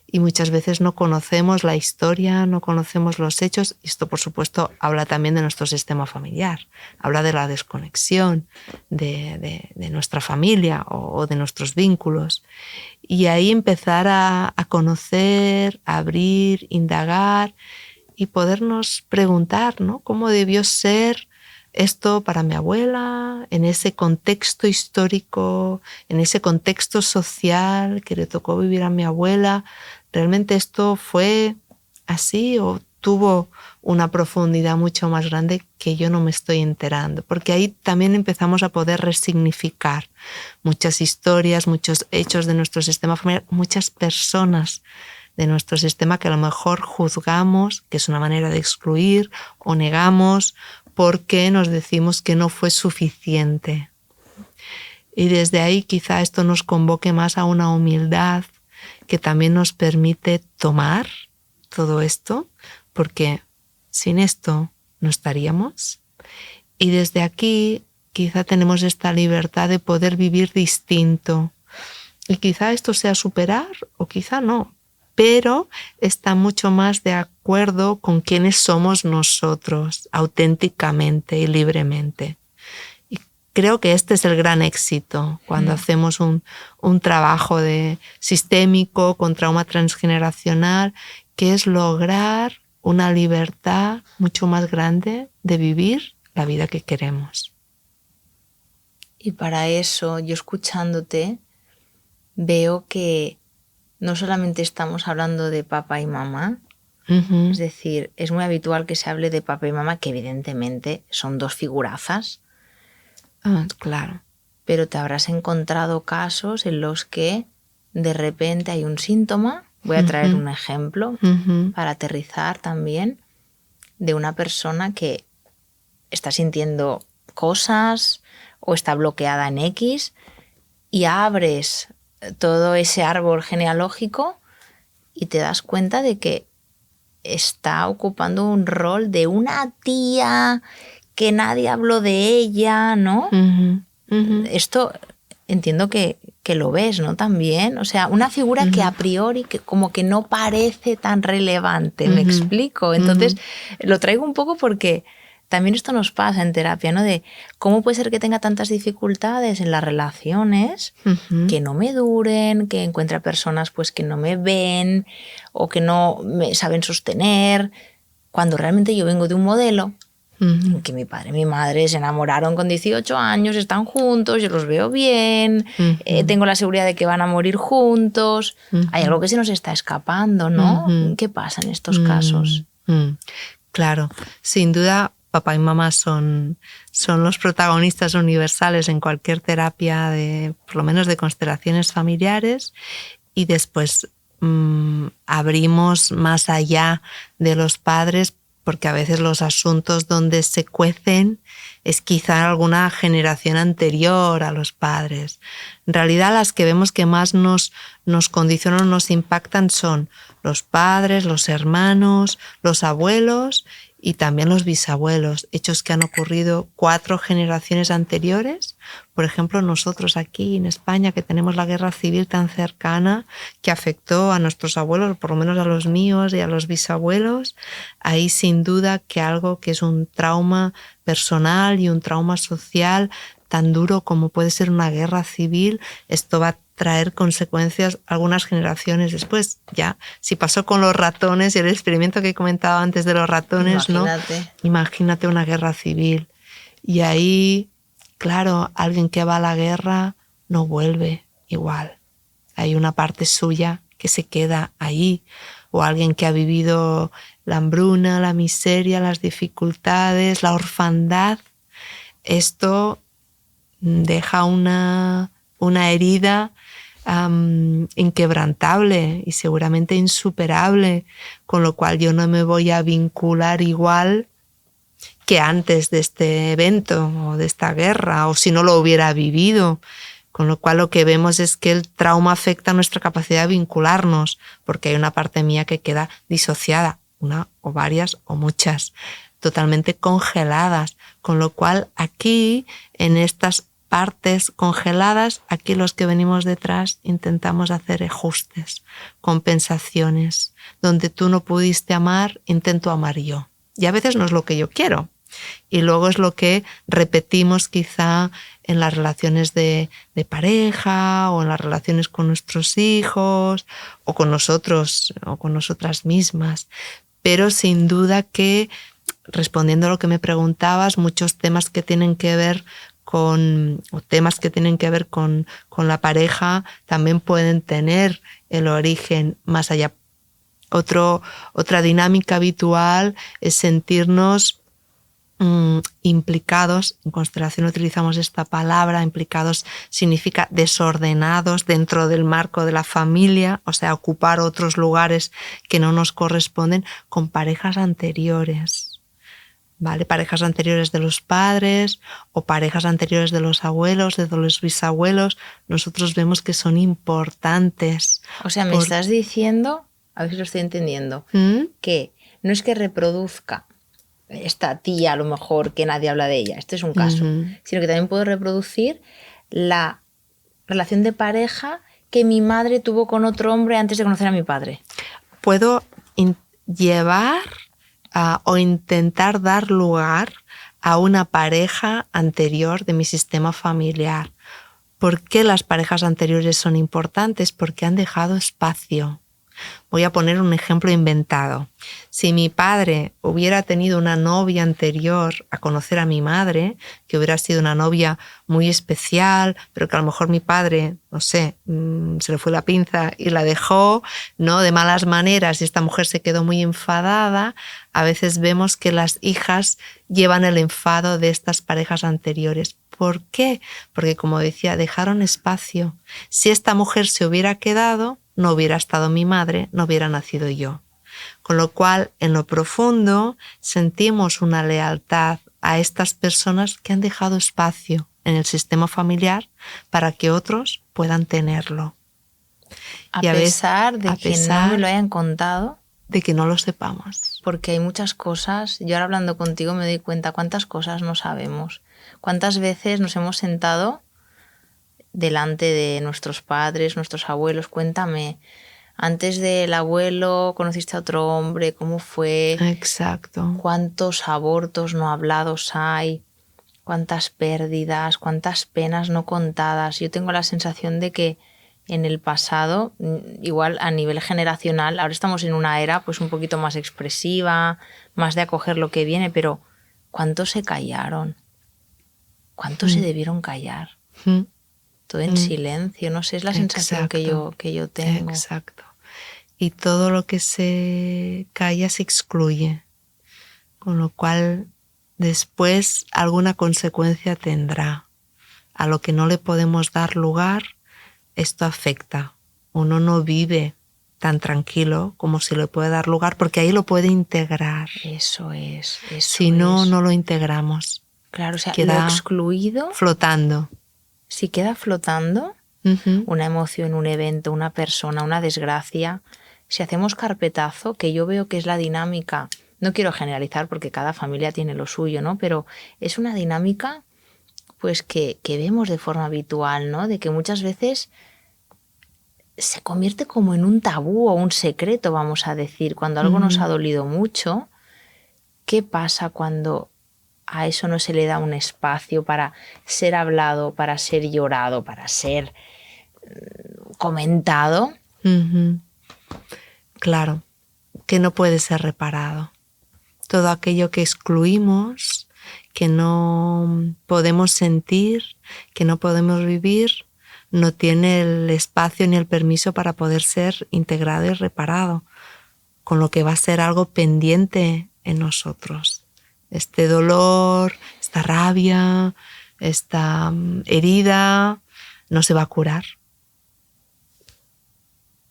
Y muchas veces no conocemos la historia, no conocemos los hechos. Y esto, por supuesto, habla también de nuestro sistema familiar. Habla de la desconexión de nuestra familia o de nuestros vínculos. Y ahí empezar a conocer, a abrir, indagar y podernos preguntar, ¿no? ¿Cómo debió ser esto para mi abuela, en ese contexto histórico, en ese contexto social que le tocó vivir a mi abuela? ¿Realmente esto fue así o tuvo una profundidad mucho más grande que yo no me estoy enterando? Porque ahí también empezamos a poder resignificar muchas historias, muchos hechos de nuestro sistema familiar, muchas personas de nuestro sistema que a lo mejor juzgamos, que es una manera de excluir, o negamos porque nos decimos que no fue suficiente. Y desde ahí quizá esto nos convoque más a una humildad que también nos permite tomar todo esto, porque sin esto no estaríamos. Y desde aquí quizá tenemos esta libertad de poder vivir distinto. Y quizá esto sea superar o quizá no, pero está mucho más de acuerdo con quiénes somos nosotros, auténticamente y libremente. Y creo que este es el gran éxito cuando hacemos un trabajo sistémico con trauma transgeneracional, que es lograr una libertad mucho más grande de vivir la vida que queremos.
Y para eso, yo escuchándote, veo que no solamente estamos hablando de papá y mamá, es decir, es muy habitual que se hable de papá y mamá, que evidentemente son dos figurazas.
Claro.
Pero te habrás encontrado casos en los que de repente hay un síntoma. Voy a traer un ejemplo para aterrizar también, de una persona que está sintiendo cosas o está bloqueada en X y abres todo ese árbol genealógico y te das cuenta de que está ocupando un rol de una tía que nadie habló de ella, ¿no? Esto entiendo que lo ves, ¿no? También, o sea, una figura que a priori que como que no parece tan relevante, ¿me explico? Entonces, lo traigo un poco porque también esto nos pasa en terapia, ¿no? De cómo puede ser que tenga tantas dificultades en las relaciones, que no me duren, que encuentre a personas pues que no me ven o que no me saben sostener, cuando realmente yo vengo de un modelo que mi padre y mi madre se enamoraron con 18 años, están juntos, yo los veo bien, tengo la seguridad de que van a morir juntos. Hay algo que se nos está escapando, ¿no? ¿Qué pasa en estos casos?
Claro, sin duda papá y mamá son los protagonistas universales en cualquier terapia, por lo menos de constelaciones familiares, y después abrimos más allá de los padres, porque a veces los asuntos donde se cuecen es quizá alguna generación anterior a los padres. En realidad las que vemos que más nos condicionan, nos impactan son los padres, los hermanos, los abuelos y también los bisabuelos, hechos que han ocurrido 4 generaciones anteriores. Por ejemplo, nosotros aquí en España, que tenemos la guerra civil tan cercana, que afectó a nuestros abuelos, por lo menos a los míos y a los bisabuelos, ahí sin duda que algo que es un trauma personal y un trauma social tan duro como puede ser una guerra civil, esto va a traer consecuencias algunas generaciones después. Ya, si pasó con los ratones y el experimento que comentaba antes de los ratones,
Imagínate.
¿no? Imagínate una guerra civil. Y ahí, claro, alguien que va a la guerra no vuelve igual. Hay una parte suya que se queda ahí. O alguien que ha vivido la hambruna, la miseria, las dificultades, la orfandad. Esto deja una herida inquebrantable y seguramente insuperable, con lo cual yo no me voy a vincular igual que antes de este evento o de esta guerra, o si no lo hubiera vivido. Con lo cual lo que vemos es que el trauma afecta a nuestra capacidad de vincularnos, porque hay una parte mía que queda disociada, una o varias o muchas, totalmente congeladas. Con lo cual aquí, en estas partes congeladas, aquí los que venimos detrás intentamos hacer ajustes, compensaciones. Donde tú no pudiste amar, intento amar yo. Y a veces no es lo que yo quiero. Y luego es lo que repetimos quizá en las relaciones de pareja o en las relaciones con nuestros hijos o con nosotros o con nosotras mismas. Pero sin duda que, respondiendo a lo que me preguntabas, muchos temas que tienen que ver con la pareja también pueden tener el origen más allá. Otra dinámica habitual es sentirnos implicados. En constelación utilizamos esta palabra. Implicados significa desordenados dentro del marco de la familia, o sea, ocupar otros lugares que no nos corresponden, con parejas anteriores. ¿Vale? Parejas anteriores de los padres o parejas anteriores de los abuelos, de los bisabuelos, nosotros vemos que son importantes.
O sea, me estás diciendo, a ver si lo estoy entendiendo, que no es que reproduzca esta tía, a lo mejor, que nadie habla de ella, este es un caso, sino que también puedo reproducir la relación de pareja que mi madre tuvo con otro hombre antes de conocer a mi padre.
Puedo llevar o intentar dar lugar a una pareja anterior de mi sistema familiar. ¿Por qué las parejas anteriores son importantes? Porque han dejado espacio. Voy a poner un ejemplo inventado. Si mi padre hubiera tenido una novia anterior a conocer a mi madre, que hubiera sido una novia muy especial, pero que a lo mejor mi padre, no sé, se le fue la pinza y la dejó, ¿no?, de malas maneras, y esta mujer se quedó muy enfadada, a veces vemos que las hijas llevan el enfado de estas parejas anteriores. ¿Por qué? Porque, como decía, dejaron espacio. Si esta mujer se hubiera quedado, no hubiera estado mi madre, no hubiera nacido yo. Con lo cual, en lo profundo, sentimos una lealtad a estas personas que han dejado espacio en el sistema familiar para que otros puedan tenerlo.
A pesar de que no me lo hayan contado.
De que no lo sepamos.
Porque hay muchas cosas. Yo ahora hablando contigo me doy cuenta cuántas cosas no sabemos. Cuántas veces nos hemos sentado delante de nuestros padres, nuestros abuelos. Cuéntame, antes del abuelo conociste a otro hombre, ¿cómo fue?
Exacto.
¿Cuántos abortos no hablados hay? ¿Cuántas pérdidas? ¿Cuántas penas no contadas? Yo tengo la sensación de que en el pasado, igual a nivel generacional, ahora estamos en una era pues un poquito más expresiva, más de acoger lo que viene, pero ¿cuántos se callaron? ¿Cuántos se debieron callar? Todo en silencio, no sé, es la sensación que yo tengo.
Exacto. Y todo lo que se calla se excluye, con lo cual después alguna consecuencia tendrá. A lo que no le podemos dar lugar, esto afecta. Uno no vive tan tranquilo como si le puede dar lugar, porque ahí lo puede integrar.
Eso es.
Si no, no lo integramos.
Claro, o sea,
queda
lo excluido...
flotando.
Si queda flotando una emoción, un evento, una persona, una desgracia, si hacemos carpetazo, que yo veo que es la dinámica, no quiero generalizar porque cada familia tiene lo suyo, ¿no? Pero es una dinámica pues que vemos de forma habitual, ¿no? De que muchas veces se convierte como en un tabú o un secreto, vamos a decir, cuando algo nos ha dolido mucho. ¿Qué pasa cuando a eso no se le da un espacio para ser hablado, para ser llorado, para ser comentado?
Claro, que no puede ser reparado. Todo aquello que excluimos, que no podemos sentir, que no podemos vivir, no tiene el espacio ni el permiso para poder ser integrado y reparado, con lo que va a ser algo pendiente en nosotros. Este dolor, esta rabia, esta herida no se va a curar.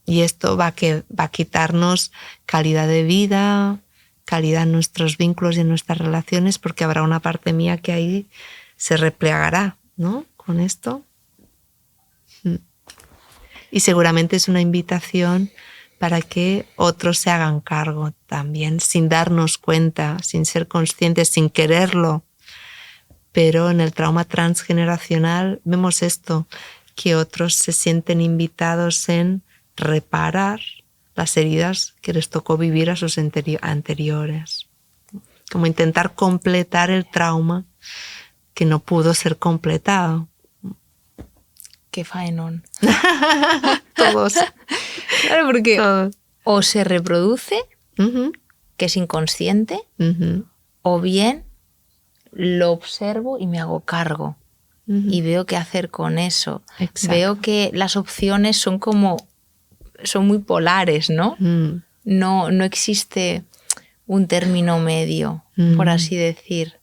Y esto va a quitarnos calidad de vida, calidad en nuestros vínculos y en nuestras relaciones, porque habrá una parte mía que ahí se replegará, ¿no? Con esto. Y seguramente es una invitación para que otros se hagan cargo también, sin darnos cuenta, sin ser conscientes, sin quererlo. Pero en el trauma transgeneracional vemos esto, que otros se sienten invitados en reparar las heridas que les tocó vivir a sus anteriores. Como intentar completar el trauma que no pudo ser completado.
Qué faenón.
Todos.
Claro, porque
Todos.
O se reproduce, que es inconsciente, o bien lo observo y me hago cargo. Y veo qué hacer con eso.
Exacto.
Veo que las opciones son muy polares, ¿no? No existe un término medio, por así decir.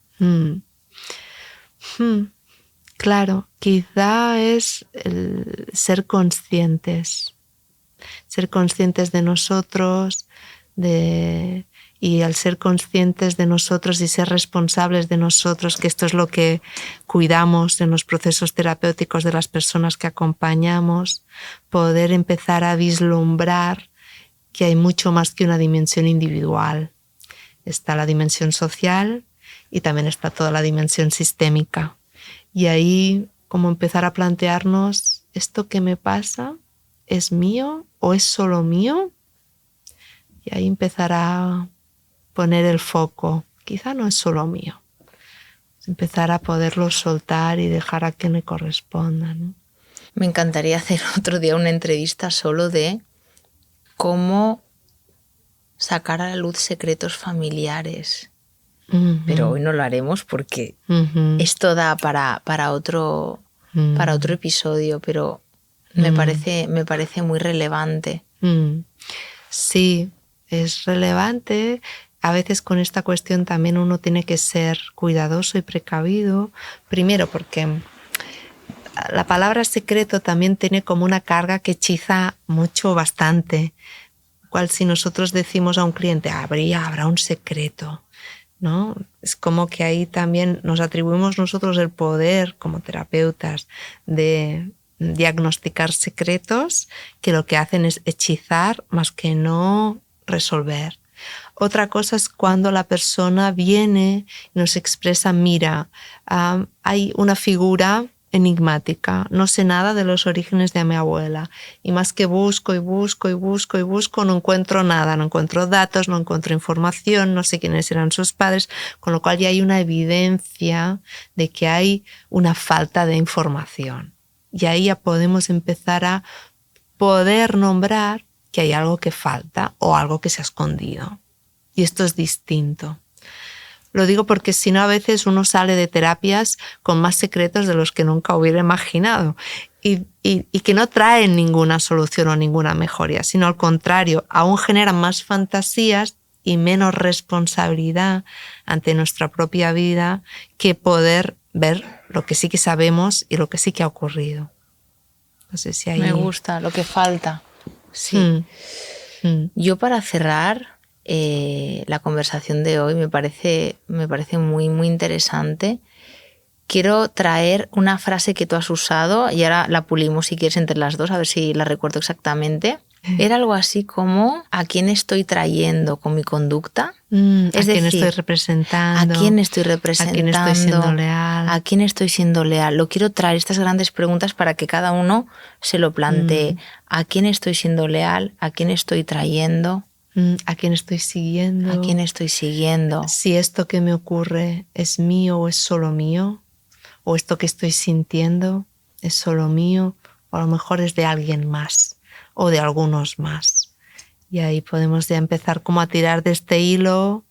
Claro, quizá es el ser conscientes de nosotros, y al ser conscientes de nosotros y ser responsables de nosotros, que esto es lo que cuidamos en los procesos terapéuticos de las personas que acompañamos, poder empezar a vislumbrar que hay mucho más que una dimensión individual. Está la dimensión social y también está toda la dimensión sistémica. Y ahí como empezar a plantearnos, ¿esto que me pasa es mío o es solo mío? Y ahí empezar a poner el foco. Quizá no es solo mío. Empezar a poderlo soltar y dejar a que me corresponda, ¿no?
Me encantaría hacer otro día una entrevista solo de cómo sacar a la luz secretos familiares. Pero hoy no lo haremos porque esto da para otro episodio, pero me parece muy relevante.
Sí, es relevante. A veces con esta cuestión también uno tiene que ser cuidadoso y precavido. Primero porque la palabra secreto también tiene como una carga que hechiza mucho, bastante. Cual si nosotros decimos a un cliente, habrá un secreto, ¿no? Es como que ahí también nos atribuimos nosotros el poder como terapeutas de diagnosticar secretos que lo que hacen es hechizar más que no resolver. Otra cosa es cuando la persona viene y nos expresa, mira, hay una figura enigmática, no sé nada de los orígenes de mi abuela y más que busco y busco y busco y busco no encuentro nada, no encuentro datos, no encuentro información, no sé quiénes eran sus padres, con lo cual ya hay una evidencia de que hay una falta de información y ahí ya podemos empezar a poder nombrar que hay algo que falta o algo que se ha escondido y esto es distinto. Lo digo porque si no a veces uno sale de terapias con más secretos de los que nunca hubiera imaginado y que no traen ninguna solución o ninguna mejoría, sino al contrario, aún generan más fantasías y menos responsabilidad ante nuestra propia vida que poder ver lo que sí que sabemos y lo que sí que ha ocurrido. No sé si ahí...
Me gusta, lo que falta. Sí. Yo para cerrar... la conversación de hoy me parece muy, muy interesante. Quiero traer una frase que tú has usado y ahora la pulimos si quieres entre las dos, a ver si la recuerdo exactamente. Era algo así como ¿a quién estoy trayendo con mi conducta?
Es decir, ¿a quién estoy representando?
¿A quién estoy representando?
¿A quién estoy siendo leal?
¿A quién estoy siendo leal? Lo quiero traer estas grandes preguntas para que cada uno se lo plantee. ¿A quién estoy siendo leal? ¿A quién estoy trayendo?
¿A quién estoy siguiendo?
¿A quién estoy siguiendo?
Si esto que me ocurre es mío o es solo mío, o esto que estoy sintiendo es solo mío, o a lo mejor es de alguien más, o de algunos más. Y ahí podemos ya empezar como a tirar de este hilo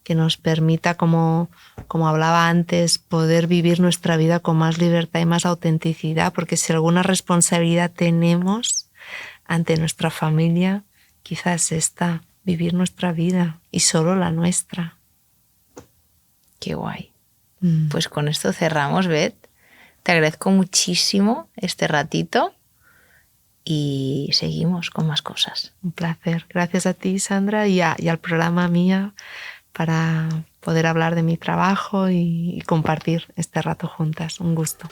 que nos permita, como hablaba antes, poder vivir nuestra vida con más libertad y más autenticidad, porque si alguna responsabilidad tenemos ante nuestra familia, quizás esta, vivir nuestra vida y solo la nuestra.
Qué guay. Pues con esto cerramos, Beth. Te agradezco muchísimo este ratito y seguimos con más cosas.
Un placer. Gracias a ti, Sandra, y al programa Mía para poder hablar de mi trabajo y compartir este rato juntas. Un gusto.